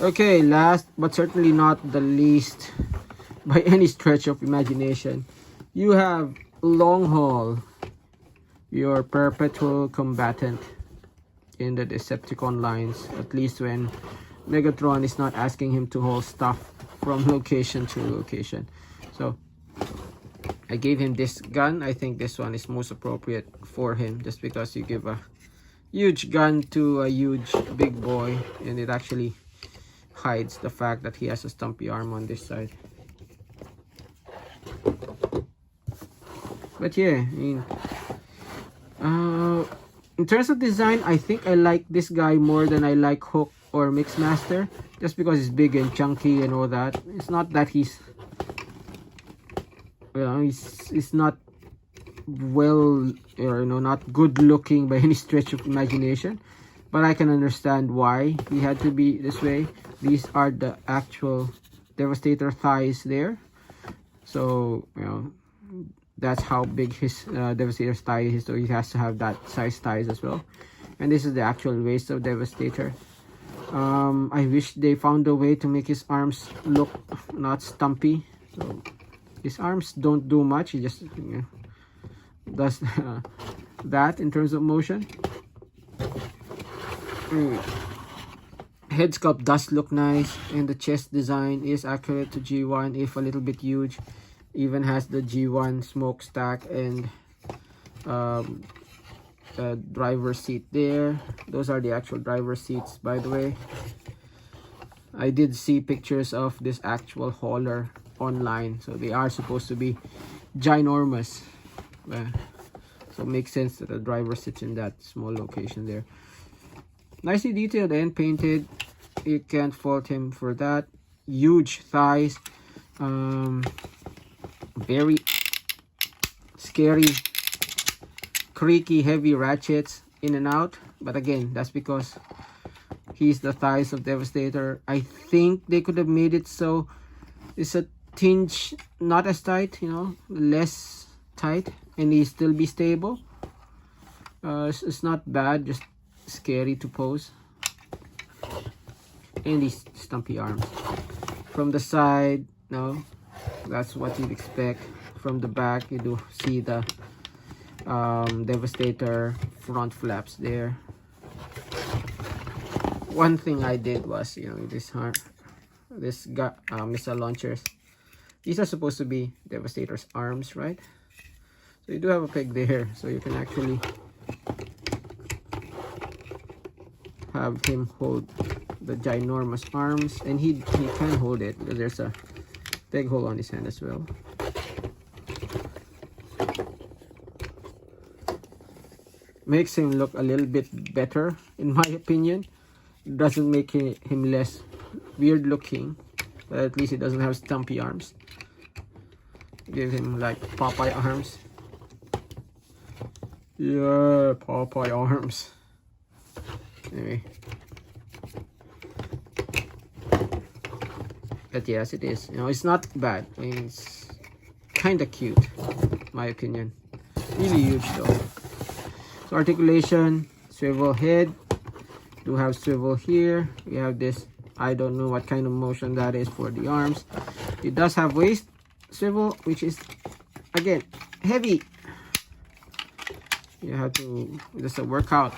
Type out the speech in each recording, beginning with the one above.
Okay, last but certainly not the least by any stretch of imagination, you have Long Haul, your perpetual combatant in the Decepticon lines, at least when Megatron is not asking him to haul stuff from location to location. So I gave him this gun. I think this one is most appropriate for him, just because you give a huge gun to a huge big boy and it actually hides the fact that he has a stumpy arm on this side. But yeah, I mean, in terms of design, I think I like this guy more than I like Hook or Mixmaster, just because he's big and chunky and all that. It's not that he's, you know, he's not well, or not good looking by any stretch of imagination, but I can understand why he had to be this way. These are the actual Devastator thighs there, so that's how big his Devastator's thigh is, so he has to have that size thighs as well. And this is the actual waist of Devastator. I wish they found a way to make his arms look not stumpy. So his arms don't do much, he just does that in terms of motion. Head sculpt does look nice, and the chest design is accurate to G1, if a little bit huge. Even has the G1 smokestack and driver seat there. Those are the actual driver seats, by the way. I did see pictures of this actual hauler online, so they are supposed to be ginormous. So it makes sense that the driver sits in that small location there. Nicely detailed and painted. You can't fault him for that. Huge thighs. Very scary, creaky, heavy ratchets in and out. But again, that's because he's the thighs of Devastator. I think they could have made it so it's a tinge not as tight, less tight, and he still be stable. It's not bad, just scary to pose. And these stumpy arms from the side, that's what you'd expect. From the back, you do see the Devastator front flaps there. One thing I did was, this missile launchers, these are supposed to be Devastator's arms, right? So you do have a peg there, so you can actually have him hold the ginormous arms, and he can hold it because there's a peg hole on his hand as well. Makes him look a little bit better, in my opinion. Doesn't make him less weird looking, but at least he doesn't have stumpy arms. Give him like Popeye arms. Yeah, Popeye arms. Anyway, but yes, it is. It's not bad. I mean, it's kind of cute, in my opinion. Really huge though. So articulation, swivel head. Do have swivel here. We have this. I don't know what kind of motion that is for the arms. It does have waist swivel, which is again heavy. You have to. Just a workout.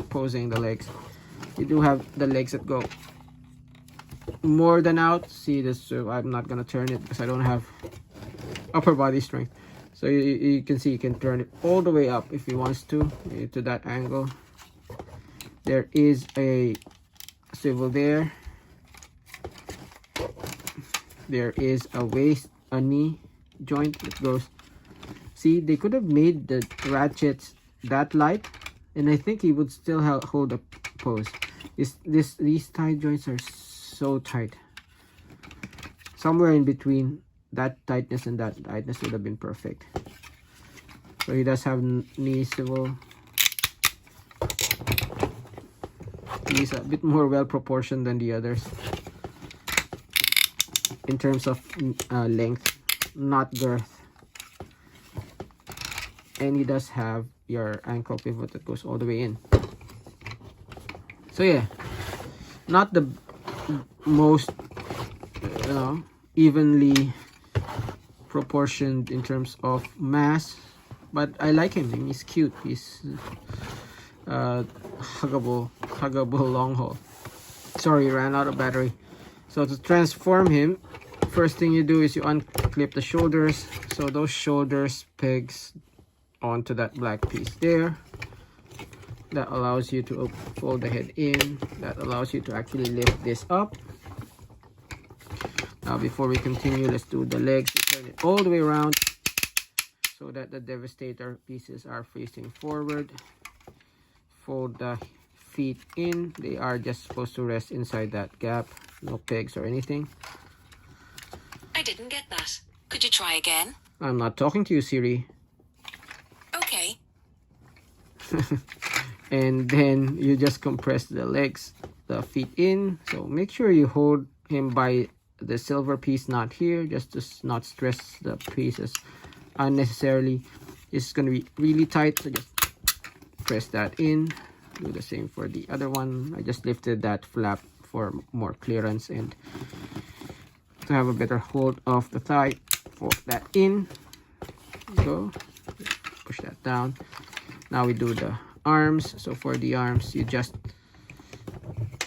Posing the legs. You do have the legs that go more than out. See this, so I'm not gonna turn it because I don't have upper body strength. So you can see you can turn it all the way up if he wants to that angle. There is a swivel there. There is a waist, a knee joint that goes. See, they could have made the ratchets that light, and I think he would still hold a pose. These thigh joints are so tight. Somewhere in between that tightness and that tightness would have been perfect. So he does have knee swivel. He's a bit more well proportioned than the others in terms of length, not girth. And he does have your ankle pivot that goes all the way in. So yeah, not the most evenly proportioned in terms of mass, but I like him. He's cute. He's huggable long haul. Sorry, ran out of battery. So to transform him, first thing you do is you unclip the shoulders. So those shoulders pegs onto that black piece there. That allows you to fold the head in. That allows you to actually lift this up. Now before we continue, let's do the legs. Turn it all the way around so that the Devastator pieces are facing forward. Fold the feet in. They are just supposed to rest inside that gap. No pegs or anything. I didn't get that. Could you try again? I'm not talking to you, Siri. Okay. And then you just compress the legs, the feet in. So make sure you hold him by the silver piece, not here, just to not stress the pieces unnecessarily. It's going to be really tight, so just press that in. Do the same for the other one. I just lifted that flap for more clearance and to have a better hold of the thigh. Fold that in. Go. Push that down. Now we do the arms. So for the arms, you just,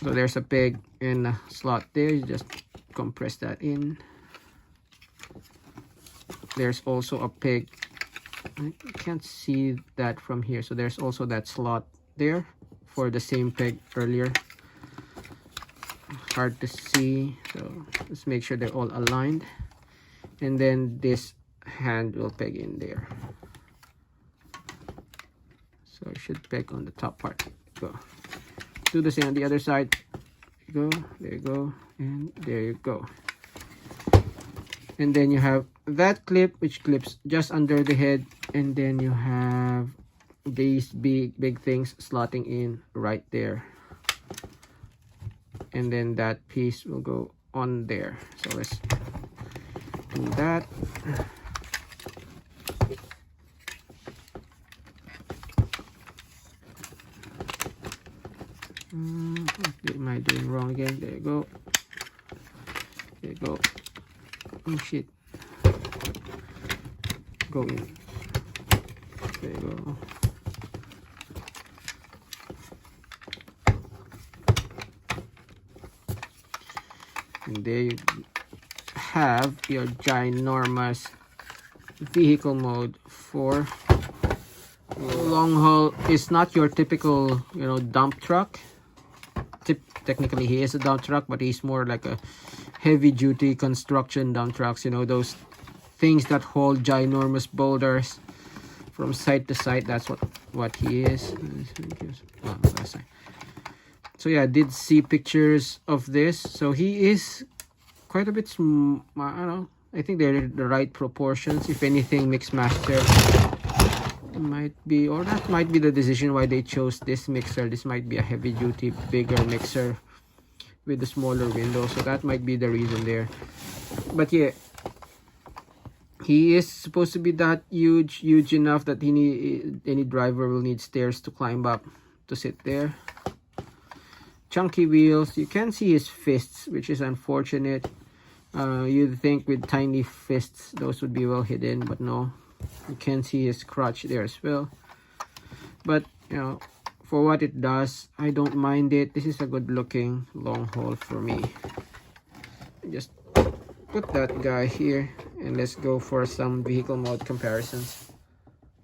so there's a peg and a slot there. You just compress that in. There's also a peg. I can't see that from here. So there's also that slot there for the same peg earlier. Hard to see, so let's make sure they're all aligned. And then this hand will peg in there. So it should peg on the top part. Go. Do the same on the other side. Go. There you go. And there you go. And then you have that clip which clips just under the head, and then you have these big things slotting in right there, and then that piece will go on there. So let's do that. What am I doing wrong again? There you go. There you go. Oh shit. Go in. There you go. And there you have your ginormous vehicle mode for long haul. It's not your typical, dump truck. Technically he is a dump truck, but he's more like a heavy duty construction dump trucks, those things that hold ginormous boulders from site to site. That's what he is. Oh, last time. So yeah, I did see pictures of this. So he is quite a bit I don't know, I think they're the right proportions. If anything, Mixmaster might be, or that might be the decision why they chose this mixer. This might be a heavy duty bigger mixer with the smaller window, so that might be the reason there. But yeah, he is supposed to be that huge enough that any driver will need stairs to climb up to sit there. Chunky wheels. You can see his fists, which is unfortunate. You'd think with tiny fists those would be well hidden, but no, you can see his crotch there as well. But for what it does, I don't mind it. This is a good looking long haul for me. Just put that guy here and let's go for some vehicle mode comparisons.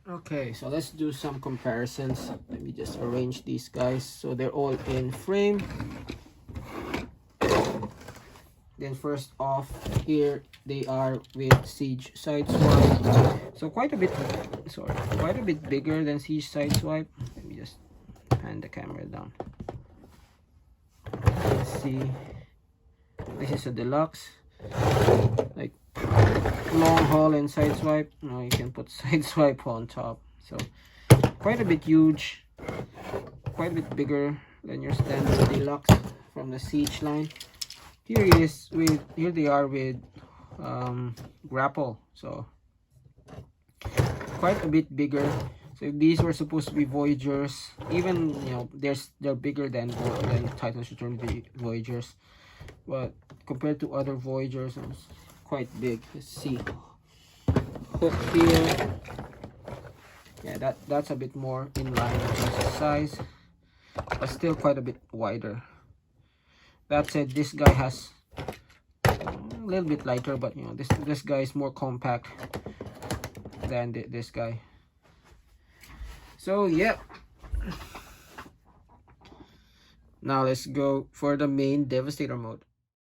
Okay, so let's do some comparisons. Let me just arrange these guys so they're all in frame. Then first off, here they are with Siege Sideswipe. So quite a bit bigger than Siege Sideswipe. Let me just pan the camera down. Let's see. This is a deluxe, like long haul and Sideswipe. Now you can put Sideswipe on top. So quite a bit huge, quite a bit bigger than your standard deluxe from the Siege line. Here they are with grapple, so quite a bit bigger. So if these were supposed to be Voyagers, even they're bigger than Titans Return Voyagers. but compared to other Voyagers, it's quite big. Let's see. Hook here. Yeah, that's a bit more in line with the size, but still quite a bit wider. That said, this guy has a little bit lighter, but you know, this guy is more compact than this guy. So yeah, now let's go for the main Devastator mode.